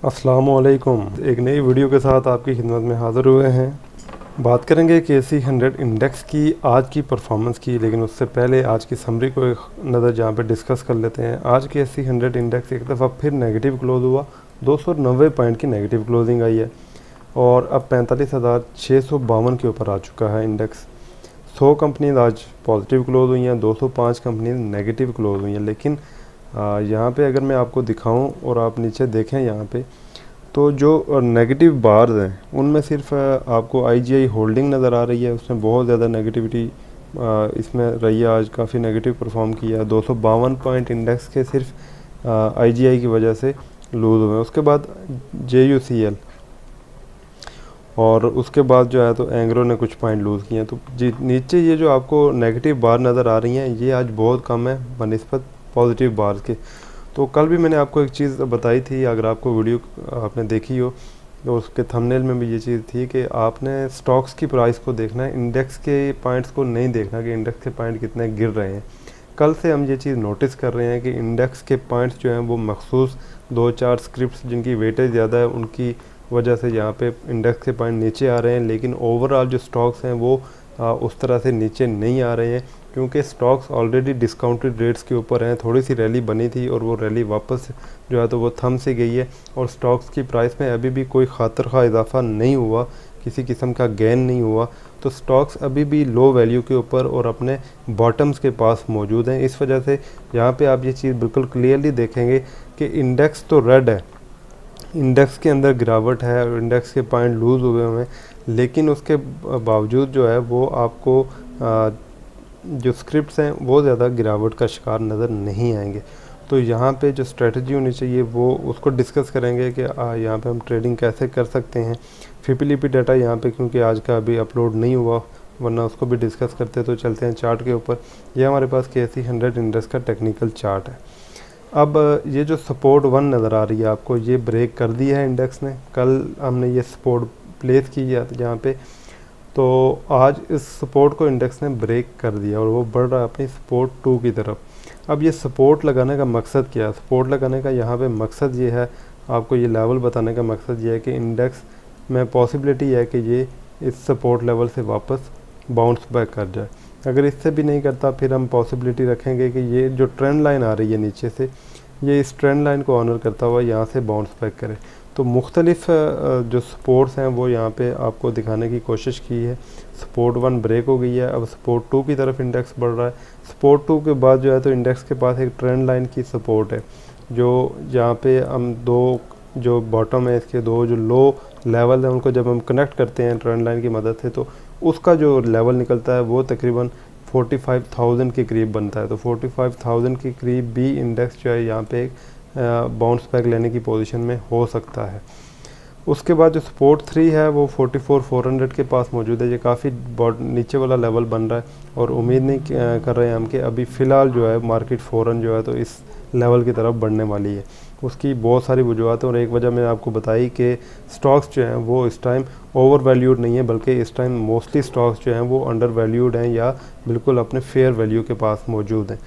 अस्सलामुअलैकुम। एक नई वीडियो के साथ आपकी खिदमत में हाज़िर हुए हैं। बात करेंगे KSE 100 इंडेक्स की आज की परफॉर्मेंस की, लेकिन उससे पहले आज की समरी को एक नज़र जहाँ पे डिस्कस कर लेते हैं। आज KSE 100 इंडेक्स एक दफ़ा फिर नेगेटिव क्लोज हुआ, 290 पॉइंट की नेगेटिव क्लोजिंग आई है और अब 45,652 के ऊपर आ चुका है इंडेक्स। 100 कंपनीज आज पॉजिटिव क्लोज हुई हैं, 205 कंपनीज नेगेटिव क्लोज हुई हैं। लेकिन यहाँ पे अगर मैं आपको दिखाऊं और आप नीचे देखें यहाँ पे, तो जो नेगेटिव बार्स हैं उनमें सिर्फ आपको IGI होल्डिंग नज़र आ रही है। उसमें बहुत ज़्यादा नेगेटिविटी इसमें रही है, आज काफ़ी नेगेटिव परफॉर्म किया है। 252 पॉइंट इंडेक्स के सिर्फ IGI की वजह से लूज़ हुए। उसके बाद JUCL और उसके बाद जो है तो एंग्रो ने कुछ पॉइंट लूज़ किए हैं। तो जी नीचे ये जो आपको नेगेटिव बार नज़र आ रही हैं ये आज बहुत कम है बनिस्बत पॉजिटिव बार्स के। तो कल भी मैंने आपको एक चीज़ बताई थी, अगर आपको वीडियो आपने देखी हो तो उसके थंबनेल में भी ये चीज़ थी कि आपने स्टॉक्स की प्राइस को देखना है, इंडेक्स के पॉइंट्स को नहीं देखना कि इंडेक्स के पॉइंट कितने गिर रहे हैं। कल से हम ये चीज़ नोटिस कर रहे हैं कि इंडेक्स के पॉइंट्स जो हैं वो मखसूस 2-4 स्क्रिप्ट्स जिनकी वेटेज ज़्यादा है उनकी वजह से यहाँ पे इंडेक्स के पॉइंट नीचे आ रहे हैं, लेकिन ओवरऑल जो स्टॉक्स हैं वो उस तरह से नीचे नहीं आ रहे हैं, क्योंकि स्टॉक्स ऑलरेडी डिस्काउंटेड रेट्स के ऊपर हैं। थोड़ी सी रैली बनी थी और वो रैली वापस जो है तो वो थम से गई है और स्टॉक्स की प्राइस में अभी भी कोई खातर खा इजाफा नहीं हुआ, किसी किस्म का गेन नहीं हुआ। तो स्टॉक्स अभी भी लो वैल्यू के ऊपर और अपने बॉटम्स के पास मौजूद हैं। इस वजह से यहाँ पे आप ये चीज़ बिल्कुल क्लियरली देखेंगे कि इंडेक्स तो रेड है, इंडेक्स के अंदर गिरावट है और इंडेक्स के पॉइंट लूज़ हुए हुए हैं, लेकिन उसके बावजूद जो है वो आपको जो स्क्रिप्ट्स हैं वो ज़्यादा गिरावट का शिकार नज़र नहीं आएंगे। तो यहाँ पे जो स्ट्रेटजी होनी चाहिए वो उसको डिस्कस करेंगे कि यहाँ पे हम ट्रेडिंग कैसे कर सकते हैं। फिपिलिपी डाटा यहाँ पे क्योंकि आज का अभी अपलोड नहीं हुआ, वरना उसको भी डिस्कस करते। तो चलते हैं चार्ट के ऊपर। ये हमारे पास KSE 100 इंडेक्स का टेक्निकल चार्ट है। अब ये जो सपोर्ट 1 नज़र आ रही है आपको, ये ब्रेक कर दिया है इंडेक्स ने। कल हमने ये सपोर्ट प्लेस की यहाँ पे, तो आज इस सपोर्ट को इंडेक्स ने ब्रेक कर दिया और वो बढ़ रहा है अपनी सपोर्ट 2 की तरफ। अब ये सपोर्ट लगाने का मकसद क्या है? सपोर्ट लगाने का यहाँ पे मकसद ये है, आपको ये लेवल बताने का मकसद ये है कि इंडेक्स में पॉसिबिलिटी है कि ये इस सपोर्ट लेवल से वापस बाउंस बैक कर जाए। अगर इससे भी नहीं करता फिर हम पॉसिबिलिटी रखेंगे कि ये जो ट्रेंड लाइन आ रही है नीचे से, ये इस ट्रेंड लाइन को ऑनर करता हुआ यहाँ से बाउंस बैक करे। तो मुख्तलिफ जो सपोर्ट्स हैं वो यहाँ पे आपको दिखाने की कोशिश की है। सपोर्ट 1 ब्रेक हो गई है, अब सपोर्ट 2 की तरफ इंडेक्स बढ़ रहा है। सपोर्ट 2 के बाद जो है तो इंडेक्स के पास एक ट्रेंड लाइन की सपोर्ट है, जो यहाँ पे हम दो जो बॉटम है इसके दो जो लो लेवल है उनको जब हम कनेक्ट करते हैं ट्रेंड लाइन की मदद से, तो उसका जो लेवल निकलता है वो तकरीबन 45,000 के करीब बनता है। तो 45,000 के करीब भी इंडेक्स जो है यहाँ पे बाउंस बैक लेने की पोजीशन में हो सकता है। उसके बाद जो सपोर्ट 3 है वो 44,400 के पास मौजूद है। ये काफ़ी नीचे वाला लेवल बन रहा है और उम्मीद नहीं कर रहे हैं हम कि अभी फ़िलहाल जो है मार्केट फ़ौरन जो है तो इस लेवल की तरफ बढ़ने वाली है। उसकी बहुत सारी वजूहत हैं और एक वजह मैंने आपको बताई कि स्टॉक्स जो हैं वो इस टाइम ओवर वैल्यूड नहीं है, बल्कि इस टाइम मोस्टली स्टॉक्स जो हैं वो अंडर वैल्यूड हैं या बिल्कुल अपने फेयर वैल्यू के पास मौजूद हैं।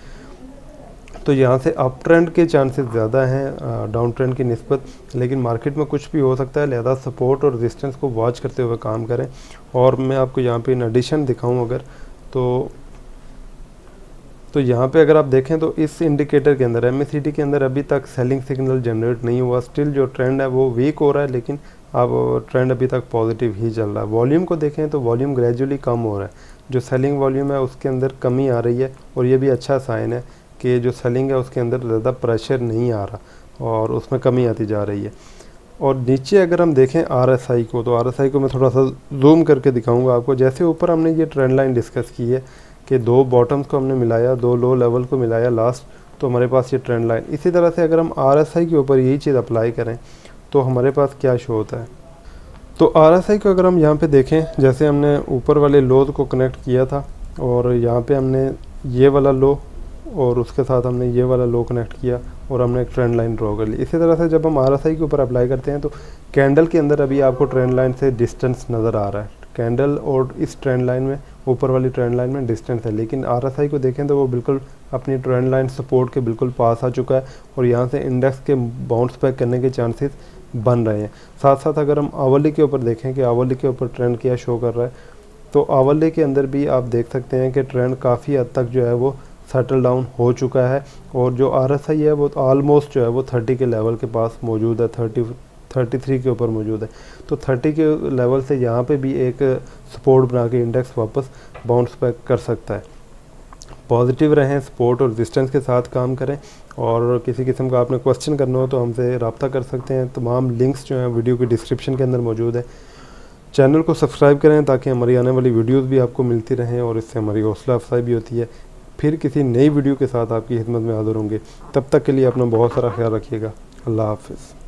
तो यहाँ से अप ट्रेंड के चांसेस ज़्यादा हैं डाउन ट्रेंड की निस्बत, लेकिन मार्केट में कुछ भी हो सकता है, लिहाजा सपोर्ट और रेजिस्टेंस को वॉच करते हुए काम करें। और मैं आपको यहाँ पे इन एडिशन दिखाऊँ अगर तो यहाँ पे अगर आप देखें तो इस इंडिकेटर के अंदर MACD के अंदर अभी तक सेलिंग सिग्नल जनरेट नहीं हुआ। स्टिल जो ट्रेंड है वो वीक हो रहा है, लेकिन अब ट्रेंड अभी तक पॉजिटिव ही चल रहा है। वॉल्यूम को देखें तो वॉल्यूम ग्रेजुअली कम हो रहा है, जो सेलिंग वॉल्यूम है उसके अंदर कमी आ रही है और ये भी अच्छा साइन है कि जो सेलिंग है उसके अंदर ज़्यादा प्रेशर नहीं आ रहा और उसमें कमी आती जा रही है। और नीचे अगर हम देखें RSI को, तो RSI को मैं थोड़ा सा जूम करके दिखाऊंगा आपको। जैसे ऊपर हमने ये ट्रेंड लाइन डिस्कस की है कि दो बॉटम्स को हमने मिलाया, दो लो लेवल को मिलाया लास्ट, तो हमारे पास ये ट्रेंड लाइन। इसी तरह से अगर हम RSI के ऊपर यही चीज़ अप्लाई करें तो हमारे पास क्या शो होता है। तो RSI को अगर हम यहाँ पे देखें, जैसे हमने ऊपर वाले लोज को कनेक्ट किया था और यहाँ पे हमने ये वाला लो और उसके साथ हमने ये वाला लो कनेक्ट किया और हमने एक ट्रेंड लाइन ड्रॉ कर ली। इसी तरह से जब हम RSI के ऊपर अप्लाई करते हैं तो कैंडल के अंदर अभी आपको ट्रेंड लाइन से डिस्टेंस नज़र आ रहा है। कैंडल और इस ट्रेंड लाइन में ऊपर वाली ट्रेंड लाइन में डिस्टेंस है, लेकिन RSI को देखें तो वो बिल्कुल अपनी ट्रेंड लाइन सपोर्ट के बिल्कुल पास आ चुका है और यहाँ से इंडेक्स के बाउंस बैक करने के चांसेस बन रहे हैं। साथ साथ अगर हम आवरली के ऊपर देखें कि आवरली के ऊपर ट्रेंड क्या शो कर रहा है, तो आवरली के अंदर भी आप देख सकते हैं कि ट्रेंड काफ़ी हद तक जो है वो सेटल डाउन हो चुका है और जो RSI है वो ऑलमोस्ट जो है वो 30 के लेवल के पास मौजूद है, 33 के ऊपर मौजूद है। तो 30 के लेवल से यहाँ पे भी एक सपोर्ट बना के इंडेक्स वापस बाउंस बैक कर सकता है। पॉजिटिव रहें, सपोर्ट और रेजिस्टेंस के साथ काम करें, और किसी किस्म का आपने क्वेश्चन करना हो तो हमसे रब्ता कर सकते हैं। तमाम लिंक्स जो हैं वीडियो की डिस्क्रिप्शन के अंदर मौजूद है। चैनल को सब्सक्राइब करें ताकि हमारी आने वाली वीडियोस भी आपको मिलती रहें और इससे हमारी हौसला अफजाई भी होती है। फिर किसी नई वीडियो के साथ आपकी खिदमत में हाज़िर होंगे। तब तक के लिए अपना बहुत सारा ख्याल रखिएगा। अल्लाह हाफ़िज़।